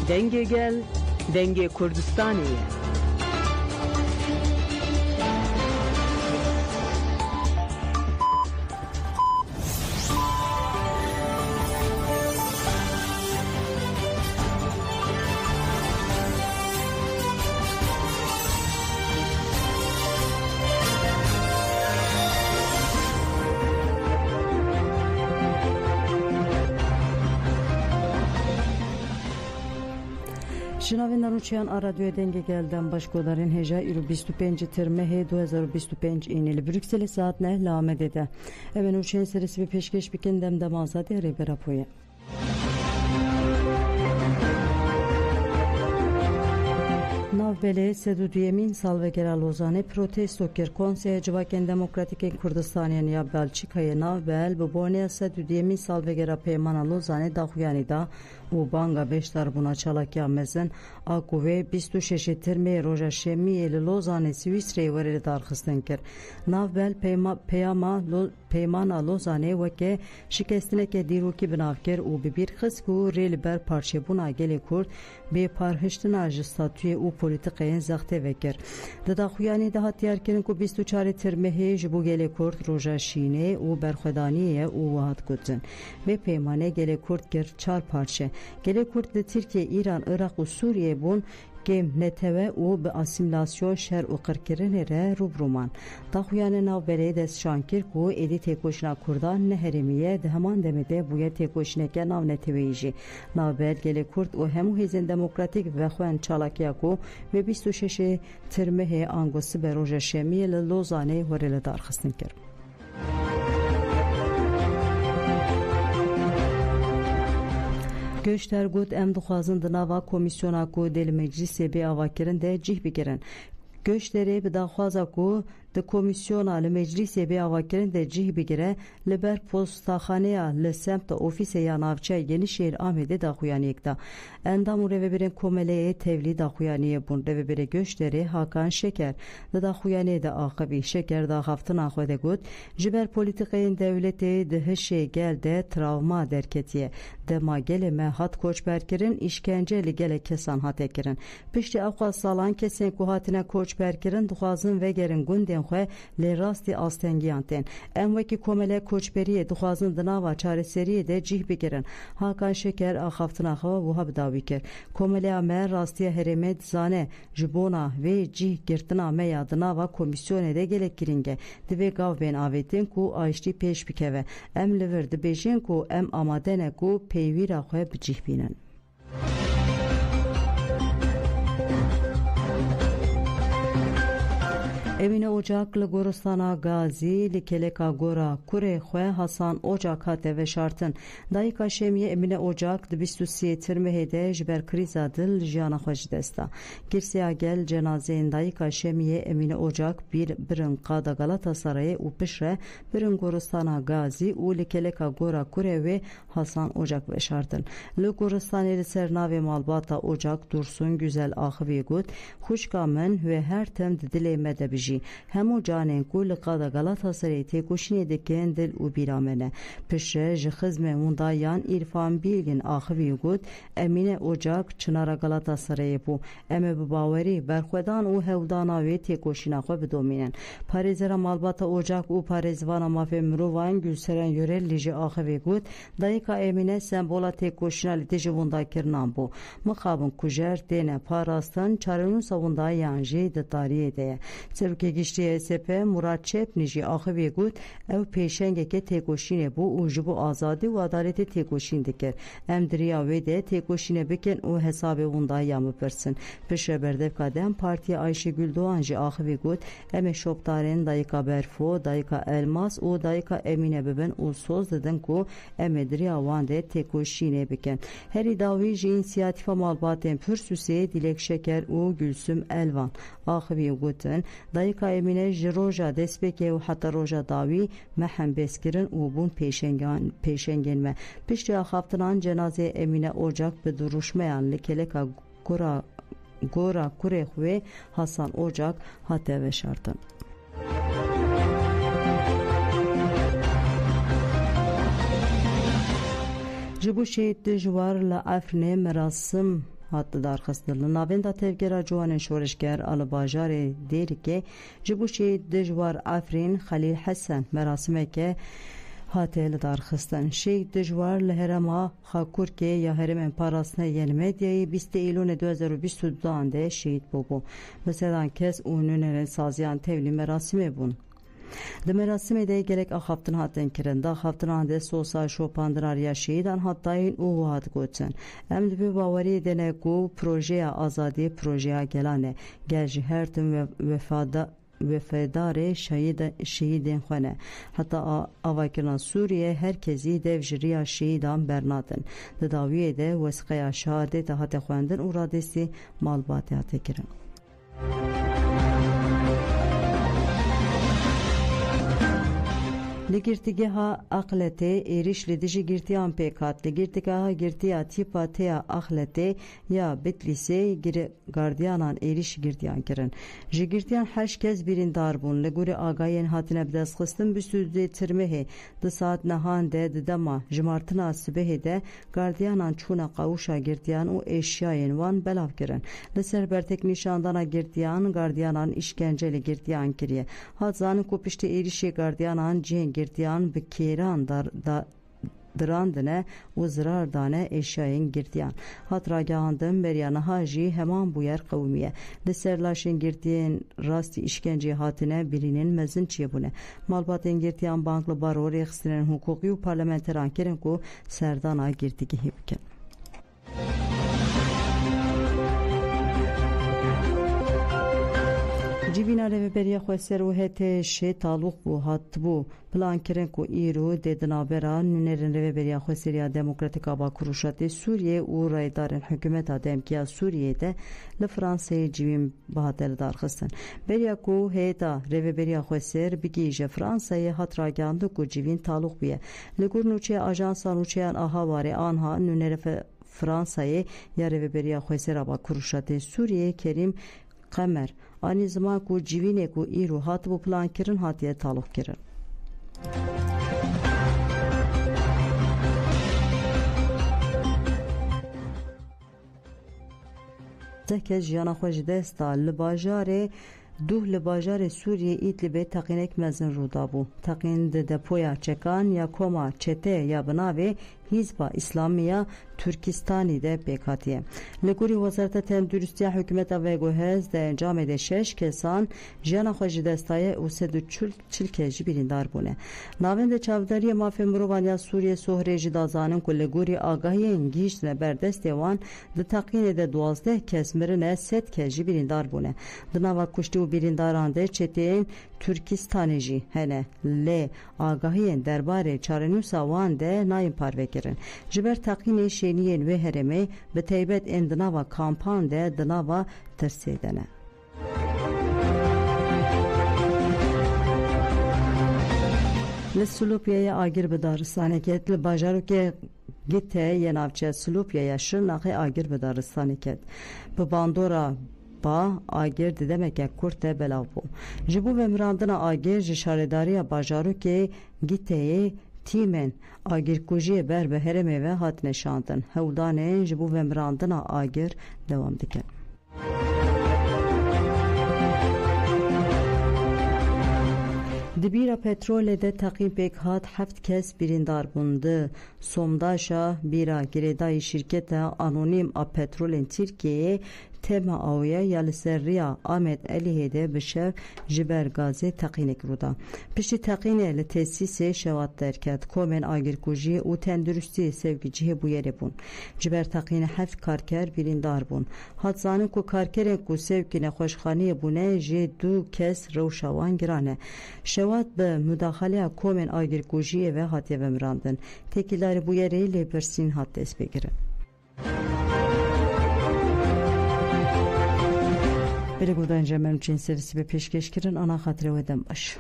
Denge gel, Denge Kurdistaniye. Jinavi naručijan a radio denge gelden başkoların heja 25 termehe 2025 inili Brüksel saatne lamet ede. Even uçen serisi bir peşkeş bikin demde mazade reberapoye. Navbele Sedudiyemin Salvegera Lozane protesto kir Konseye Civaken Demokratike Kurdistaniyen ya Belçika'ya Navbel bu Bornea Sedudiyemin Salvegera Peymana Lozane daxuyani da u banga beştar buna çalakya mezen akuve 26 terme roja şemiyeli Lozane Svisre'ye vareli darxistin kir. Navbel Peymana Lozane veke şikestineke diruki binavker u bir xısku reliber parçe buna gele kurd be parhıştına statüye u politikayın zaxte vekir. Daxuyani da hatiyar kirin ku 24 termehe jibu gele kurd roja şine u berxedaniye u vahat kutzin. Ve peymane gele kurd kir çar parçe. Gele kurd de Türkiye, İran, Irak u Suriye bun Gem neteve u be asimilasyon şer u qirkirinere rubruman. Daxuyane navbele des şankir ku edi tekoşina kurdan neherimiye de heman demede buya tekoşineke nav neteveyji. Navbel gele kurd u hemu hizin demokratik ve xuen çalakya ku ve 26 termehe angosi be roja şemiye le Lozane varele darxistin kir. Göçter gut em dixwazin di nava komisyona ku del meclisê bê avakirin de cih bigirin. Göçterê bi daxwaza ku di komisyona li meclisê bê avakirin de cih bigire li ber postaxaneya li semta ofîsê ya navçeya Yenişehîr Amedê daxuyaniyek da. Endam û revebirên komeleyê tevlî daxuyaniye bûn. Revebirê Göçterê Hakan Şeker di daxuyaniyê de axivî. Şeker daxaftina xwe de got ji ber polîtikayên dewletê di hişê gel de travma derketiye. Dema gelê me hat koçberkirin işkence li gelek kesan hate kirin. Piştî ew salan kesên ku hatine koçberkirin dixwazin vegerin gundên xwe lê rastî astengiyan tên. Em wekî komele koçberiyê dixwazin di nava çareseriyê de cih bigirin. Hakan Şeker axaftina xwe wiha bidawî kir. Komeleya me rastiya herêmê dizane ji bona vê cih girtina me ya di nava komisyonê de gelek giring e. Divê gav bên avêtin ku aiştî pêş bikeve. Em li vir dibêjin ku em amade ne ku peyvîra xwe bicih bînin. Emine Ocak li Goristana Gazî li keleka gora kurê xwe Hasan Ocak hate veşartin. Dayika şemiye Emine Ocak di 23 termehê de ji ber krîza dil jiyana xwe ji desta. Girseya gel cenazeyên dayika şemiye Emine Ocak bir birin qada Galatasarayê û pişre birin Goristana Gazî û li keleka gora kurê wê Hasan Ocak veşartin. Li Goristanê li ser navê malbata Ocak Dursun Güzel axivî got xuşka min ve her tem di dilê me de bijî. Hemû canên ku li qada Galatasarayê têkoşînê dikin dil û bîramene. Pişre ji xizmê hûn yan İrfan Bilgin axivî got Emine Ocak çınara Galatasarayê bû. Em ê bi bawerî berxwedan û hewldana wê têkoşîna xwe bidomînin. Parêzera malbata Ocak û parêzvana mafê mirovan Gülseren Yörelî jî axivî got dayika Emine sembola têkoşîna li dijî wendakirinan bû. Mixabin kujer têne parastin çarenûsa wendayan jî di tariyê de ye. Serokê Giştî SP Murat Çepnî jî axivî got ew pêşengeke têkoşînê bû û ji bo azadî û adaletê têkoşîn dikir. Em diriya wê de têkoşînê bikin û hesabê wendayan bipirsin. Pişre berdevka dem Partiya Ayşegül Doğan jî axivî got em ê şopdarên dayika Berfo, dayika Elmas û dayika Emine bibin û soz didin ku em ê diriya wan de têkoşînê bikin. Herî dawî ji înisiyatîfa malbatên Pürsûsê Dilek Şeker û Gülsüm Elvan axivî gotin dayika Emine ji roja destpêkê û heta roja dawî me hembêzkirin û bûn pêşengên me. Piştî axaftinan cenazeyê Emine Ocak bi duruşmeyan li keleka gora kurê xwe Hasan Ocak hate veşartin. Ji bo şehîd dijwar li Efrînê merasim hat darxistin. Navenda tevgera Ciwanên şoreşger a li bajarê Dêrikê ji bo şehîd dijwar Efrîn Xelîl Hesen merasimeke hate li darxistin. Şehîd dijwar li herêma Xakurkê ya herêmên parastina yên medyayê 20 Îlûnê 2022 de şehîd bûbû. Bi sedan kes û nûnerên saziyan tevlî merasimê bûn. Di merasimê de gelek axaftin hatin kirin. Daxaftinan de sosa şopandinariya şehîdan hatayîn û hat gotin. Em di bi baweriyê de ne ku projeya azadî projeya gelan e. Gel ji her tim vefedarê şehîdên xwe ne. Heta avakirina Sûriye herkesî dev ji riya şehîdan bernadin. Di dawiyê de wesxeya şehadê hate xwendin û radestî malbatê hate kirin. Li girtîgeha Axletê êriş li dijî girtiyan pêk hat. Li girtîgeha girtiya tîpa têya Axletê ya Bitlisê gardiyanan êriş girtiyan kirin. Ji girtiyan 8 kes birîndar bûn. Li gorî agahiyên hatine bidestxistin 22 Tirmehê di saet nehan de di dema ji martina sibehê de gardiyanan çûna qewşa girtiyan û eşyayên wan belav kirin. Li ser bertek nîşandana girtiyan gardiyanan îşkence li girtiyan kiriye. Hat zanin ku piştî êrişê gardiyanan cihên girtiyan bi kêran dirandine û zirar dane eşyayên girtiyan. Hat ragihandin beriya niha jî heman bû yer qewmiye. Li ser laşên girtiyên rastî îşkenceyê hatine birînin mezin çêbûne. Malbatên girtiyan bank li barorê xistinên hukukî û parlamenteran kirin ku serdana girtîgehê bikin. Civîna rêveberiya Xweser û HTŞ talûq bû hatibû plankirin ku îro dê di navbera nûnerên rêveberiya Xweseriya Demokratîk a Bakurûşatê Sûriye û raydarên hikûmeta demkiya Sûriyê de li Fransayê civîn bihate li darxistin. Beriya ku heyeta rêveberiya Xweser bigîje Fransayê hat ragihandin ku civîn talûq bûye. Li gor nûçeya ajansa nûçeyan a hawarê anha nûnerê Fransayê ya rêveberiya Xweser a Bakurûşatê Sûriyê Kerîm Qemer anî ziman ku civînê ku îro hatibû plankirin hatiye talûq kirin. Deh kes jiyana xwe ji dest da li bajarê duh li bajarê Sûriyê Îdlibê teqînek mezin rûda bû. Teqîn di depoya çekan ya koma çete ya bi navê Hîzba İslamiya Türkistanî de pêk hatiye. Li gorî Wezareta Tenduristiya Hikûmeta Veguhez de encamê de 6 kesan jiyana xwe ji dest daye û 340 kes jî birîndar bûne. Navendê çavdariya mafê mirovan ya Sûriye Sohrê jî da zanin ku li gorî agahiyên gihîştine berdestê wan di teqînê de 12 kes mirine 7 kes jî birîndar bûne. Di nava kuştî û birîndaran de çeteyên Türkistanê jî hene. Lê agahiyên derbarê çarenûsa wan de nayên parvekirin. Ji ber teqînê şeniyên wê herêmê bi taybet ên di nava kampan de di nava tirsê de ne. Li Silûpiyeyê agir bi daristanê ket. Li bajarokê Gite yê navçeya Silûpiyeyê Şirnexê agir bi daristanê ket. Bi bandora ba agir di demeke Kurd de belav bû. Ji bo vemirandina agir ji şaredariya bajarokê Giteyê tîmên agirkujiyê ber bi herêmê ve hatine şandin. Hewldanên ji bo vemirandina agir dewam dikin. Di bîra petrolê de teqîn pêk hat 7 kes birîndar bûn. Di somdaşa bîra girêdayî şîrketa anonîm a petrolên Tirkiyeyê tema awye ya li ser riya Ahmet Elihê de bi şev ji ber gazê teqînek rûda. Piştî teqînê li tesîsê şewat derket. Komên agirkujiyê û tenduristiyê sevgicihê bû yerê bûn. Ji ber teqînê 7 karker birîndar bûn. Hat zanin ku karkerên ku sevkî nexweşxaniyê bûne jê 2 kes rewşa wan giran e. Şewat bi müdaxaleya komên agirkujiyê ve hatiye vemirandin. Tekîldarî bû yerê lêpirsîn hat destpêkirin. Berê guhdan Cemal Çên servisî bi pêşkêşkirin ana xatirê we dem baş.